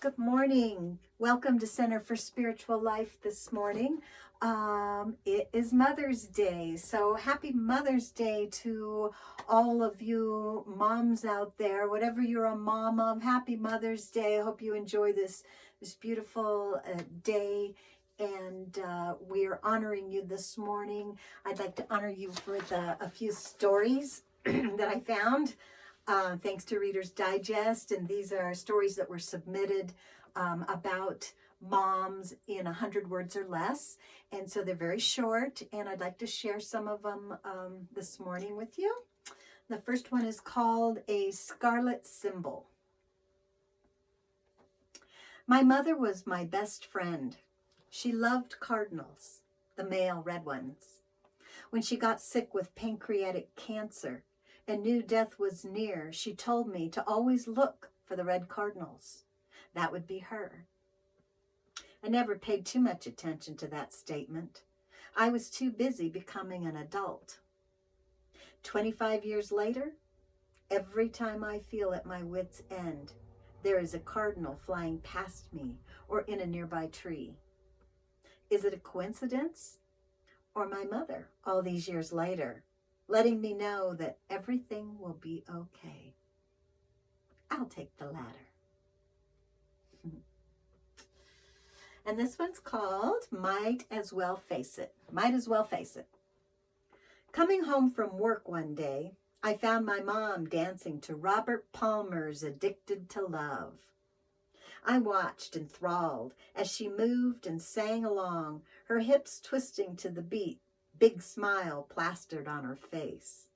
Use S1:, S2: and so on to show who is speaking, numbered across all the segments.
S1: Good morning. Welcome to Center for Spiritual Life this morning. It is Mother's Day, so happy Mother's Day to all of you moms out there. Whatever you're a mom of, happy Mother's Day. I hope you enjoy this beautiful day, and we're honoring you this morning. I'd like to honor you with a few stories that I found. Thanks to Reader's Digest, and these are stories that were submitted about moms in 100 words or less, and so they're very short, and I'd like to share some of them this morning with you. The first one is called A Scarlet Symbol. My mother was my best friend. She loved cardinals, the male red ones. When she got sick with pancreatic cancer and knew death was near, she told me to always look for the red cardinals. That would be her. I never paid too much attention to that statement. I was too busy becoming an adult. 25 years later, every time I feel at my wit's end, there is a cardinal flying past me or in a nearby tree. Is it a coincidence? Or my mother, all these years later, letting me know that everything will be okay? I'll take the latter. And this one's called Might As Well Face It. Might as well face it. Coming home from work one day, I found my mom dancing to Robert Palmer's Addicted to Love. I watched enthralled as she moved and sang along, her hips twisting to the beat, big smile plastered on her face.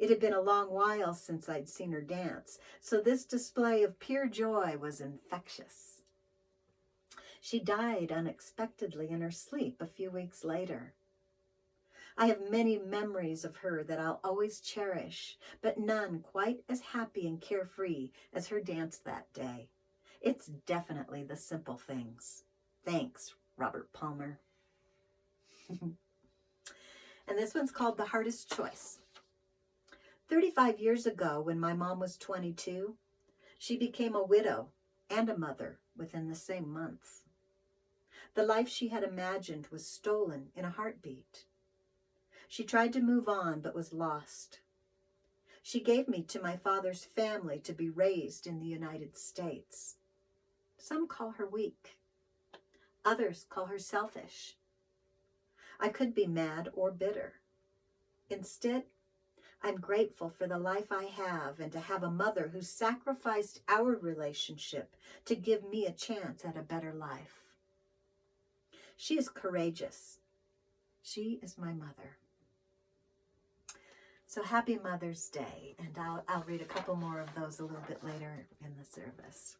S1: It had been a long while since I'd seen her dance, so this display of pure joy was infectious. She died unexpectedly in her sleep a few weeks later. I have many memories of her that I'll always cherish, but none quite as happy and carefree as her dance that day. It's definitely the simple things. Thanks, Robert Palmer. And this one's called The Hardest Choice. 35 years ago, when my mom was 22, she became a widow and a mother within the same month. The life she had imagined was stolen in a heartbeat. She tried to move on, but was lost. She gave me to my father's family to be raised in the United States. Some call her weak. Others call her selfish. I could be mad or bitter. Instead, I'm grateful for the life I have and to have a mother who sacrificed our relationship to give me a chance at a better life. She is courageous. She is my mother. So happy Mother's Day, and I'll read a couple more of those a little bit later in the service.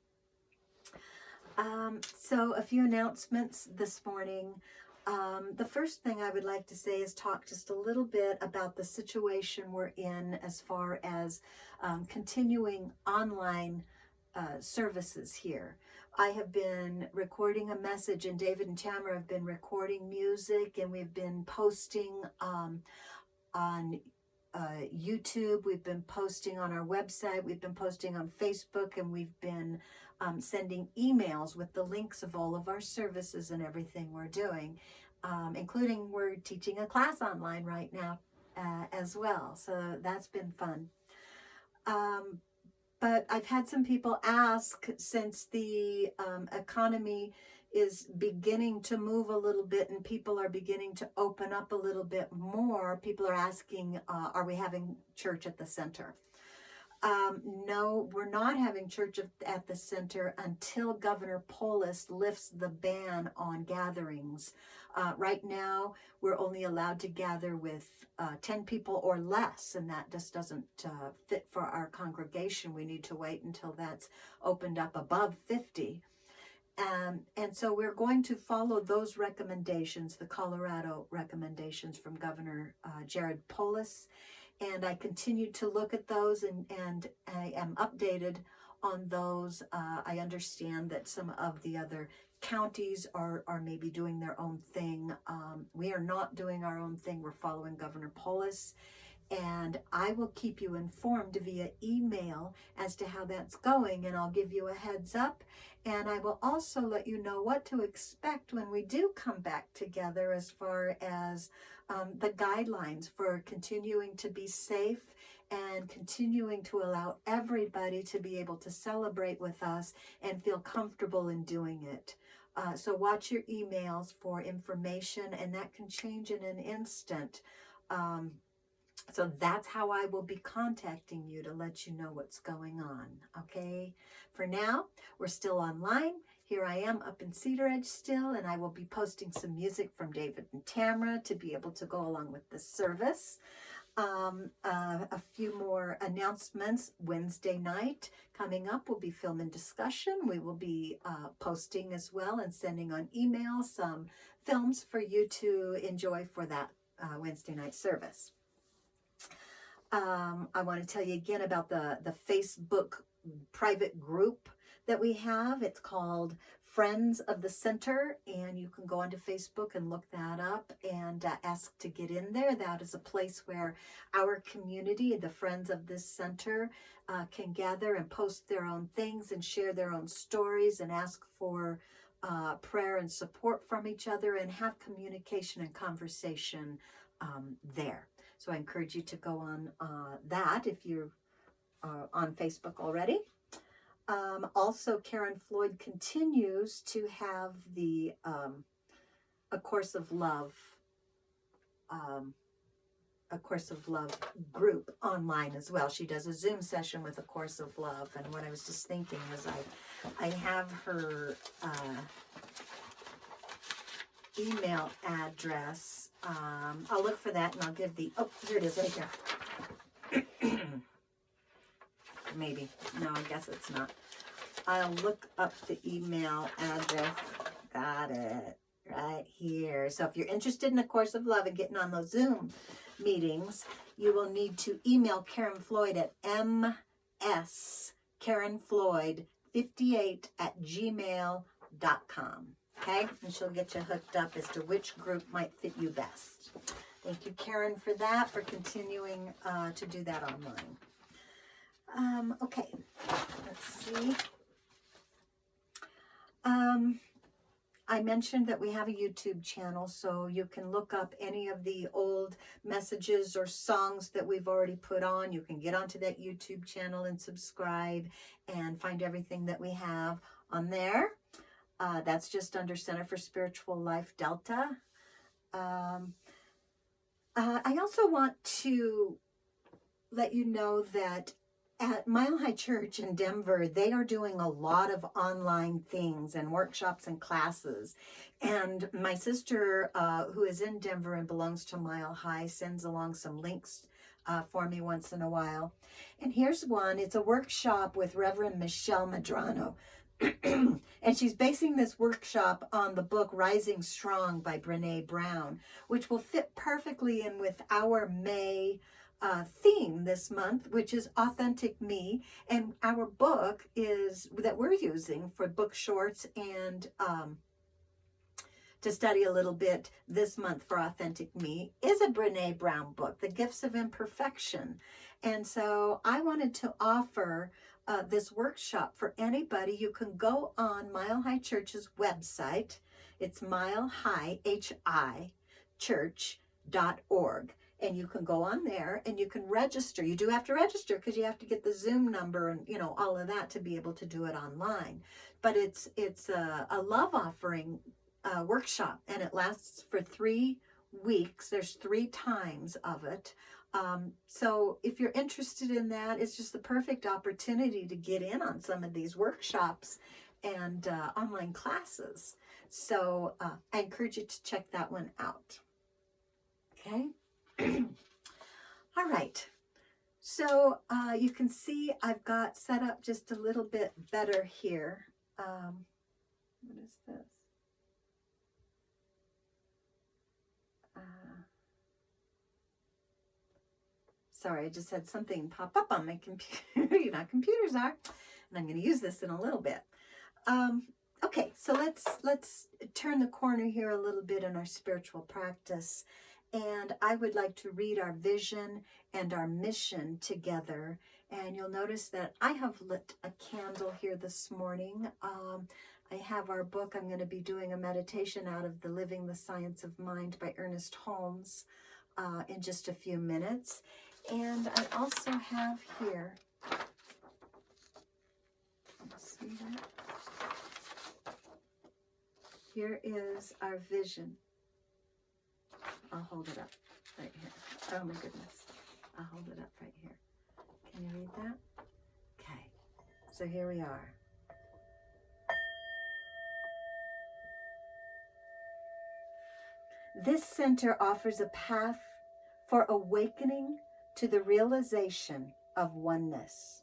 S1: So a few announcements this morning. The first thing I would like to say is talk just a little bit about the situation we're in as far as continuing online services here. I have been recording a message, and David and Tamara have been recording music, and we've been posting on YouTube, we've been posting on our website, we've been posting on Facebook, and we've been sending emails with the links of all of our services and everything we're doing, including we're teaching a class online right now as well. So that's been fun. But I've had some people ask, since the economy is beginning to move a little bit and people are beginning to open up a little bit more, people are asking, are we having church at the center? No, we're not having church at the center until Governor Polis lifts the ban on gatherings. Right now, we're only allowed to gather with 10 people or less, and that just doesn't fit for our congregation. We need to wait until that's opened up above 50. And so we're going to follow those recommendations, the Colorado recommendations from Governor Jared Polis. And I continue to look at those, and I am updated on those. I understand that some of the other counties are maybe doing their own thing. We are not doing our own thing. We're following Governor Polis. And I will keep you informed via email as to how that's going, and I'll give you a heads up. And I will also let you know what to expect when we do come back together, as far as the guidelines for continuing to be safe and continuing to allow everybody to be able to celebrate with us and feel comfortable in doing it. So watch your emails for information, and that can change in an instant. So that's how I will be contacting you, to let you know what's going on, okay? For now, we're still online. Here I am up in Cedar Edge still, and I will be posting some music from David and Tamara to be able to go along with the service. A few more announcements. Wednesday night coming up will be film and discussion. We will be posting as well and sending on email some films for you to enjoy for that Wednesday night service. I want to tell you again about the Facebook private group that we have. It's called Friends of the Center, and you can go onto Facebook and look that up and ask to get in there. That is a place where our community, the Friends of this Center, can gather and post their own things and share their own stories and ask for prayer and support from each other, and have communication and conversation there. So I encourage you to go on that if you're on Facebook already. Also, Karen Floyd continues to have the A Course of Love group online as well. She does a Zoom session with A Course of Love, and what I was just thinking is I have her email address. I'll look for that, and I'll give oh, here it is right here. Maybe. No, I guess it's not. I'll look up the email address. Got it. Right here. So if you're interested in A Course of Love and getting on those Zoom meetings, you will need to email Karen Floyd at mskarenfloyd58@gmail.com. Okay? And she'll get you hooked up as to which group might fit you best. Thank you, Karen, for that, for continuing to do that online. Okay, let's see. I mentioned that we have a YouTube channel, so you can look up any of the old messages or songs that we've already put on. You can get onto that YouTube channel and subscribe and find everything that we have on there. That's just under Center for Spiritual Life Delta. I also want to let you know that at Mile High Church in Denver, they are doing a lot of online things and workshops and classes. And my sister, who is in Denver and belongs to Mile High, sends along some links for me once in a while. And here's one. It's a workshop with Reverend Michelle Medrano. And she's basing this workshop on the book Rising Strong by Brene Brown, which will fit perfectly in with our May theme this month, which is Authentic Me. And our book is that we're using for book shorts and to study a little bit this month for Authentic Me is a Brene Brown book, The Gifts of Imperfection. And so I wanted to offer this workshop for anybody. You can go on Mile High Church's website. It's milehighchurch.org. And you can go on there and you can register. You do have to register because you have to get the Zoom number and, you know, all of that to be able to do it online. But it's a love offering workshop, and it lasts for 3 weeks. There's 3 times of it. So if you're interested in that, it's just the perfect opportunity to get in on some of these workshops and online classes. So I encourage you to check that one out. Okay. All right. So you can see I've got set up just a little bit better here. What is this? Sorry, I just had something pop up on my computer. You know how computers are. And I'm going to use this in a little bit. Okay, so let's turn the corner here a little bit in our spiritual practice And I would like to read our vision and our mission together. And you'll notice that I have lit a candle here this morning. I have our book. I'm going to be doing a meditation out of the Living the Science of Mind by Ernest Holmes in just a few minutes. And I also have here, see that? Here is our vision. I'll hold it up right here. Oh my goodness. I'll hold it up right here. Can you read that? Okay. So here we are. This center offers a path for awakening to the realization of oneness.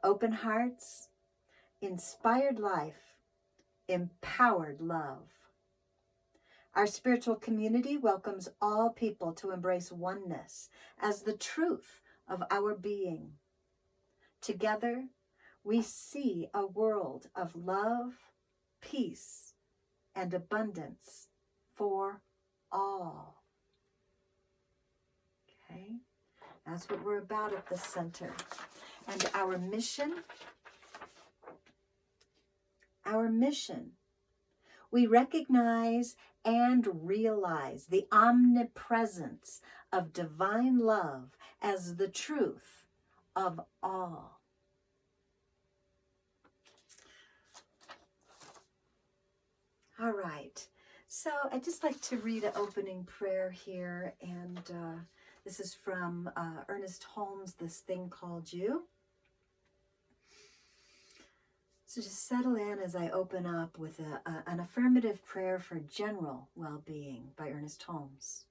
S1: Open hearts, inspired life, empowered love. Our spiritual community welcomes all people to embrace oneness as the truth of our being. Together, we see a world of love, peace, and abundance for all. Okay, that's what we're about at the center. And our mission, we recognize and realize the omnipresence of divine love as the truth of all. All right, so I'd just like to read an opening prayer here, and this is from Ernest Holmes, This Thing Called You. So just settle in as I open up with an affirmative prayer for general well-being by Ernest Holmes.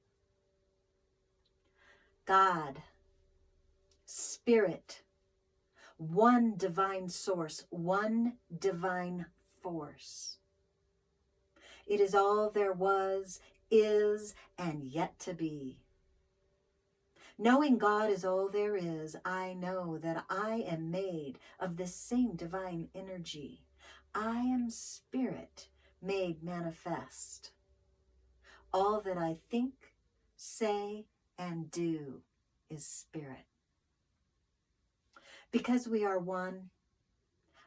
S1: God, Spirit, one divine source, one divine force. It is all there was, is, and yet to be. Knowing God is all there is, I know that I am made of this same divine energy. I am spirit made manifest. All that I think, say, and do is spirit. Because we are one,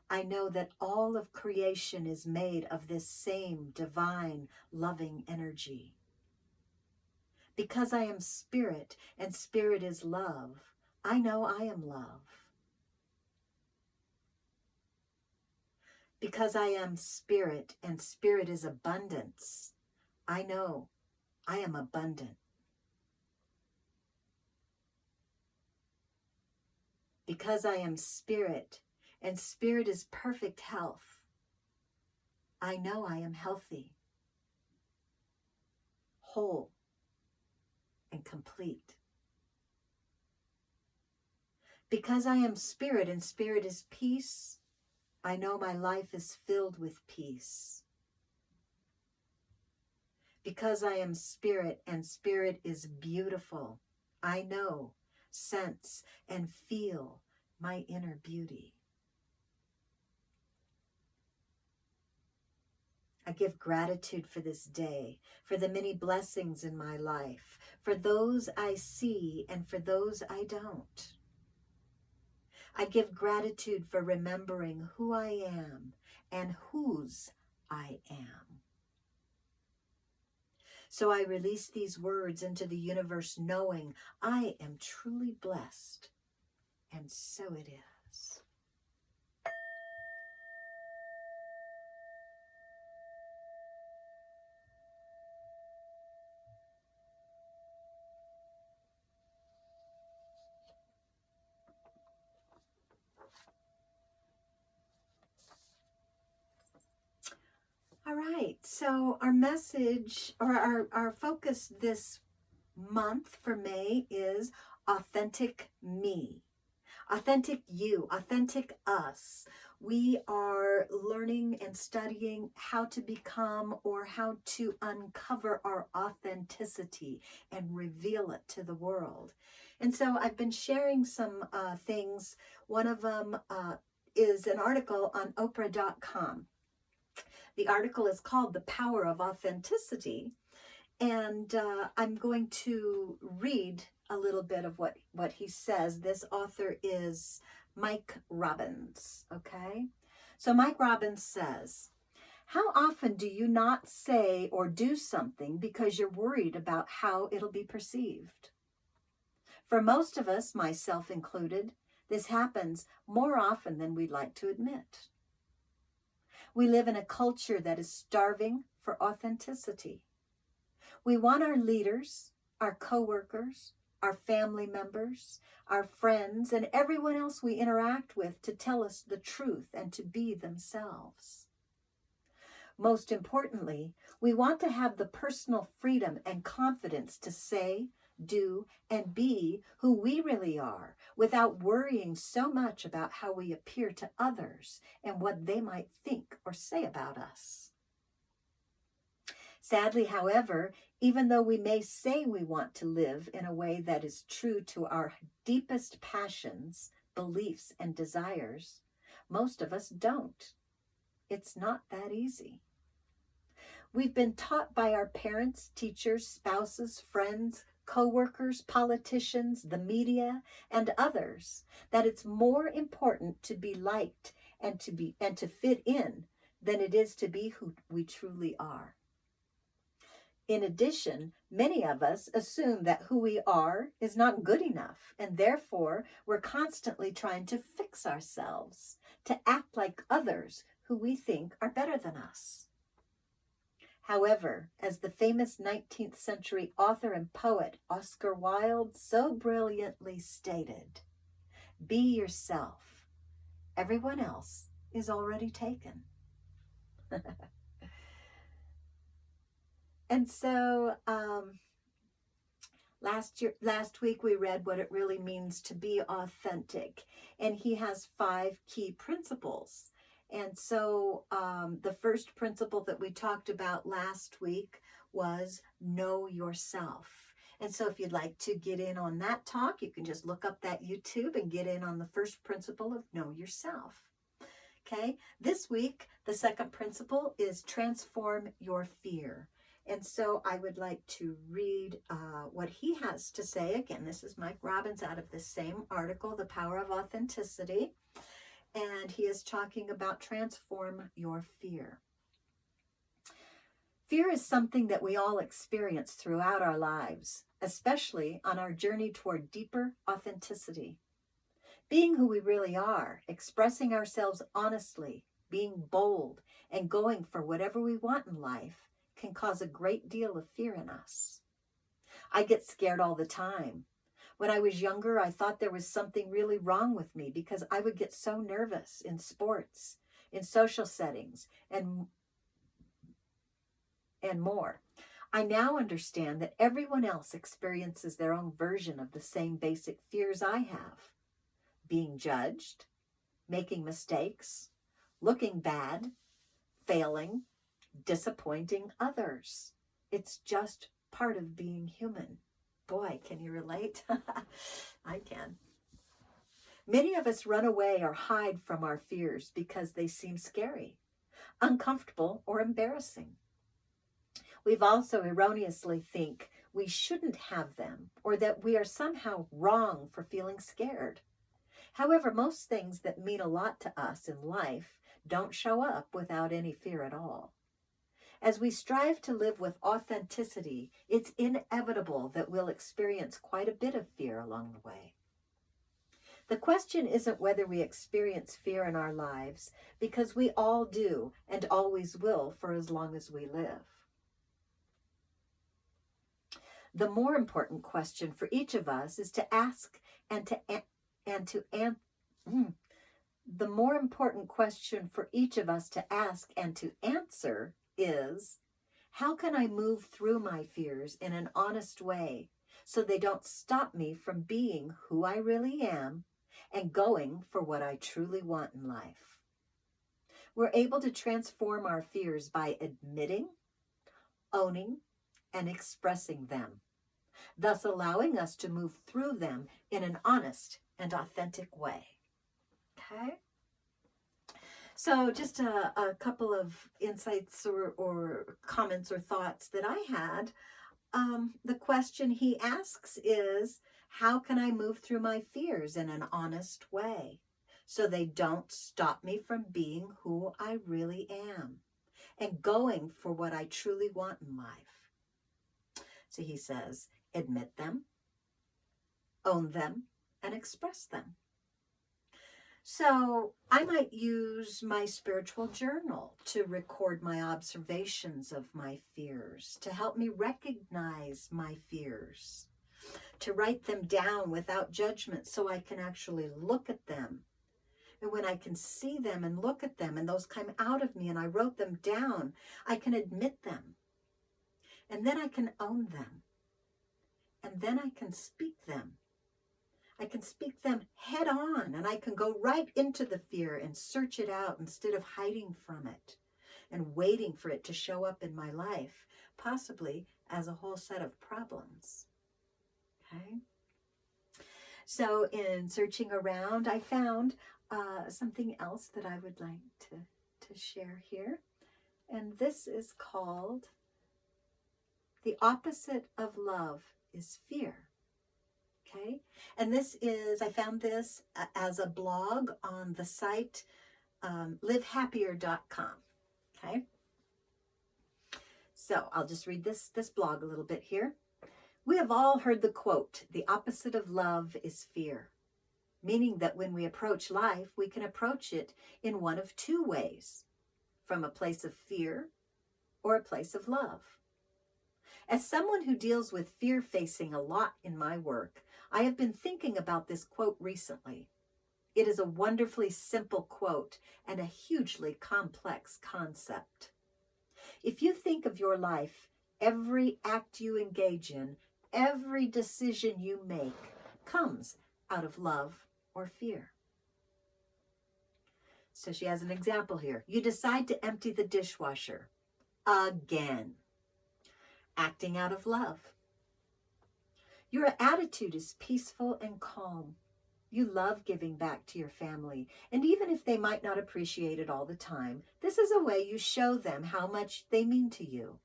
S1: I know that all of creation is made of this same divine, loving energy. Because I am spirit, and spirit is love, I know I am love. Because I am spirit, and spirit is abundance, I know I am abundant. Because I am spirit, and spirit is perfect health, I know I am healthy, whole, and complete. Because I am spirit and spirit is peace, I know my life is filled with peace. Because I am spirit and spirit is beautiful, I know, sense, and feel my inner beauty. I give gratitude for this day, for the many blessings in my life, for those I see and for those I don't. I give gratitude for remembering who I am and whose I am. So I release these words into the universe knowing I am truly blessed, and so it is. All right, so our message, or our focus this month for May is authentic me, authentic you, authentic us. We are learning and studying how to become or how to uncover our authenticity and reveal it to the world. And so I've been sharing some things. One of them is an article on Oprah.com. The article is called The Power of Authenticity. And I'm going to read a little bit of what he says. This author is Mike Robbins, okay? So Mike Robbins says, how often do you not say or do something because you're worried about how it'll be perceived? For most of us, myself included, this happens more often than we'd like to admit. We live in a culture that is starving for authenticity. We want our leaders, our coworkers, our family members, our friends, and everyone else we interact with to tell us the truth and to be themselves. Most importantly, we want to have the personal freedom and confidence to say, do, and be who we really are without worrying so much about how we appear to others and what they might think or say about us. Sadly, however, even though we may say we want to live in a way that is true to our deepest passions, beliefs, and desires, most of us don't. It's not that easy. We've been taught by our parents, teachers, spouses, friends, co-workers, politicians, the media, and others that it's more important to be liked and to fit in than it is to be who we truly are. In addition, many of us assume that who we are is not good enough, and therefore we're constantly trying to fix ourselves, to act like others who we think are better than us. However, as the famous 19th century author and poet Oscar Wilde so brilliantly stated, be yourself. Everyone else is already taken. And so last week we read what it really means to be authentic, and he has 5 key principles. And so the first principle that we talked about last week was know yourself. And so if you'd like to get in on that talk, you can just look up that YouTube and get in on the first principle of know yourself. Okay, this week the second principle is transform your fear. And so I would like to read what he has to say. Again, this is Mike Robbins out of the same article, The Power of Authenticity. And he is talking about transform your fear. Fear is something that we all experience throughout our lives, especially on our journey toward deeper authenticity. Being who we really are, expressing ourselves honestly, being bold, and going for whatever we want in life can cause a great deal of fear in us. I get scared all the time. When I was younger, I thought there was something really wrong with me because I would get so nervous in sports, in social settings, and more. I now understand that everyone else experiences their own version of the same basic fears I have. Being judged, making mistakes, looking bad, failing, disappointing others. It's just part of being human. Boy, can you relate? I can. Many of us run away or hide from our fears because they seem scary, uncomfortable, or embarrassing. We've also erroneously think we shouldn't have them or that we are somehow wrong for feeling scared. However, most things that mean a lot to us in life don't show up without any fear at all. As we strive to live with authenticity, it's inevitable that we'll experience quite a bit of fear along the way. The question isn't whether we experience fear in our lives, because we all do and always will for as long as we live. The more important question for each of us is to ask the more important question for each of us to ask and to answer is, how can I move through my fears in an honest way so they don't stop me from being who I really am and going for what I truly want in life? We're able to transform our fears by admitting, owning, and expressing them, thus allowing us to move through them in an honest and authentic way. Okay? So just a couple of insights or comments or thoughts that I had. the question he asks is, how can I move through my fears in an honest way so they don't stop me from being who I really am and going for what I truly want in life? So he says, admit them, own them, and express them. So I might use my spiritual journal to record my observations of my fears, to help me recognize my fears, to write them down without judgment so I can actually look at them. And when I can see them and look at them and those come out of me and I wrote them down, I can admit them. And then I can own them. And then I can speak them. I can speak them head on, and I can go right into the fear and search it out instead of hiding from it and waiting for it to show up in my life, possibly as a whole set of problems. Okay? So in searching around, I found something else that I would like to share here. And this is called The Opposite of Love is Fear. Okay, and this is, I found this as a blog on the site livehappier.com. Okay, so I'll just read this blog a little bit here. We have all heard the quote, the opposite of love is fear, meaning that when we approach life, we can approach it in one of two ways, from a place of fear or a place of love. As someone who deals with fear facing a lot in my work, I have been thinking about this quote recently. It is a wonderfully simple quote and a hugely complex concept. If you think of your life, every act you engage in, every decision you make comes out of love or fear. So she has an example here. You decide to empty the dishwasher again, acting out of love. Your attitude is peaceful and calm. You love giving back to your family, and even if they might not appreciate it all the time, this is a way you show them how much they mean to you.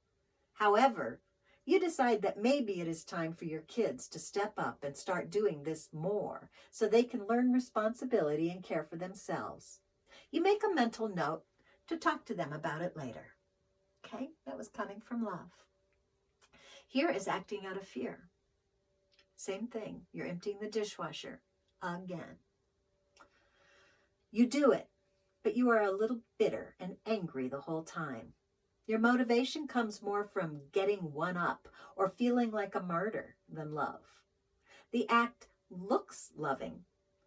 S1: However, you decide that maybe it is time for your kids to step up and start doing this more so they can learn responsibility and care for themselves. You make a mental note to talk to them about it later. Okay, that was coming from love. Here is acting out of fear. Same thing. You're emptying the dishwasher again. You do it, but you are a little bitter and angry the whole time. Your motivation comes more from getting one up or feeling like a martyr than love. The act looks loving,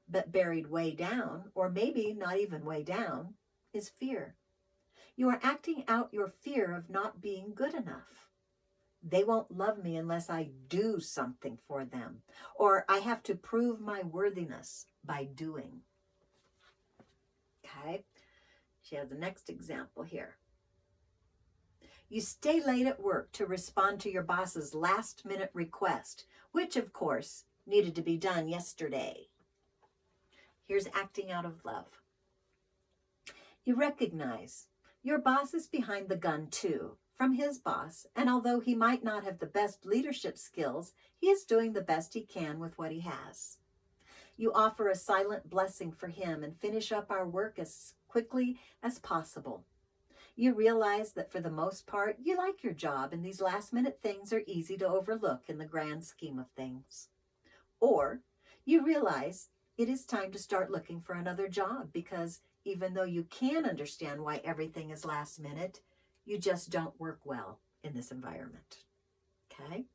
S1: but buried way down, or maybe not even way down, is fear. You are acting out your fear of not being good enough. They won't love me unless I do something for them, or I have to prove my worthiness by doing. Okay, she has the next example here. You stay late at work to respond to your boss's last-minute request, which, of course, needed to be done yesterday. Here's acting out of love. You recognize your boss is behind the gun too, from his boss, and although he might not have the best leadership skills, he is doing the best he can with what he has. You offer a silent blessing for him and finish up our work as quickly as possible. You realize that for the most part, you like your job and these last-minute things are easy to overlook in the grand scheme of things. Or you realize it is time to start looking for another job because even though you can understand why everything is last minute, you just don't work well in this environment. Okay?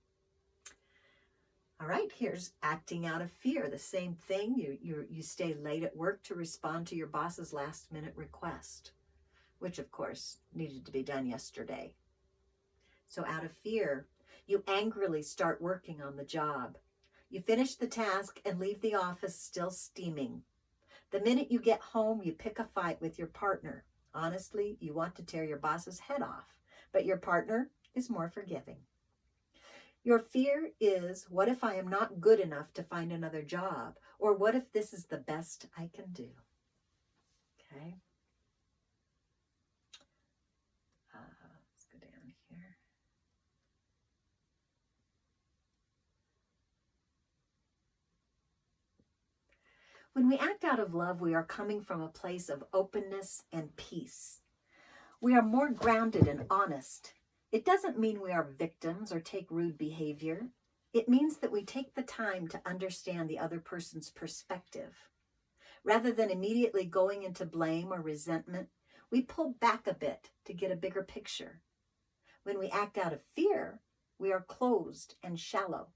S1: All right, here's acting out of fear. The same thing. You stay late at work to respond to your boss's last-minute request, which, of course, needed to be done yesterday. So out of fear, you angrily start working on the job. You finish the task and leave the office still steaming. The minute you get home, you pick a fight with your partner. Honestly, you want to tear your boss's head off, but your partner is more forgiving. Your fear is, what if I am not good enough to find another job? Or what if this is the best I can do? Okay. Let's go down here. When we act out of love, we are coming from a place of openness and peace. We are more grounded and honest. It doesn't mean we are victims or take rude behavior. It means that we take the time to understand the other person's perspective. Rather than immediately going into blame or resentment, we pull back a bit to get a bigger picture. When we act out of fear, we are closed and shallow.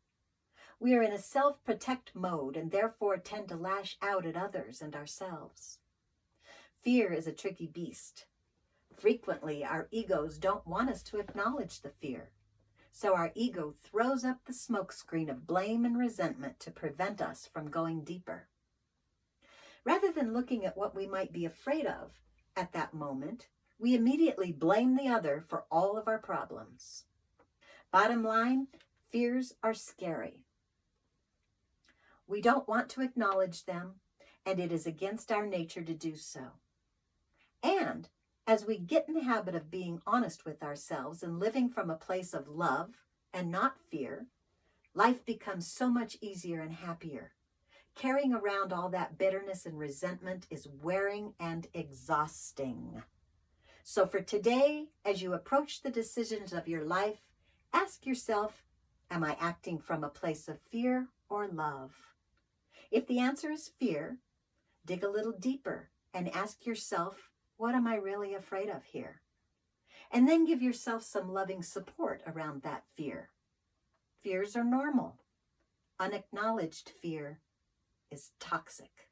S1: We are in a self-protect mode and therefore tend to lash out at others and ourselves. Fear is a tricky beast. Frequently, our egos don't want us to acknowledge the fear. So our ego throws up the smokescreen of blame and resentment to prevent us from going deeper. Rather than looking at what we might be afraid of at that moment, we immediately blame the other for all of our problems. Bottom line, fears are scary. We don't want to acknowledge them, and it is against our nature to do so. And as we get in the habit of being honest with ourselves and living from a place of love and not fear, life becomes so much easier and happier. Carrying around all that bitterness and resentment is wearing and exhausting. So for today, as you approach the decisions of your life, ask yourself, am I acting from a place of fear or love? If the answer is fear, dig a little deeper and ask yourself, what am I really afraid of here? And then give yourself some loving support around that fear. Fears are normal. Unacknowledged fear is toxic.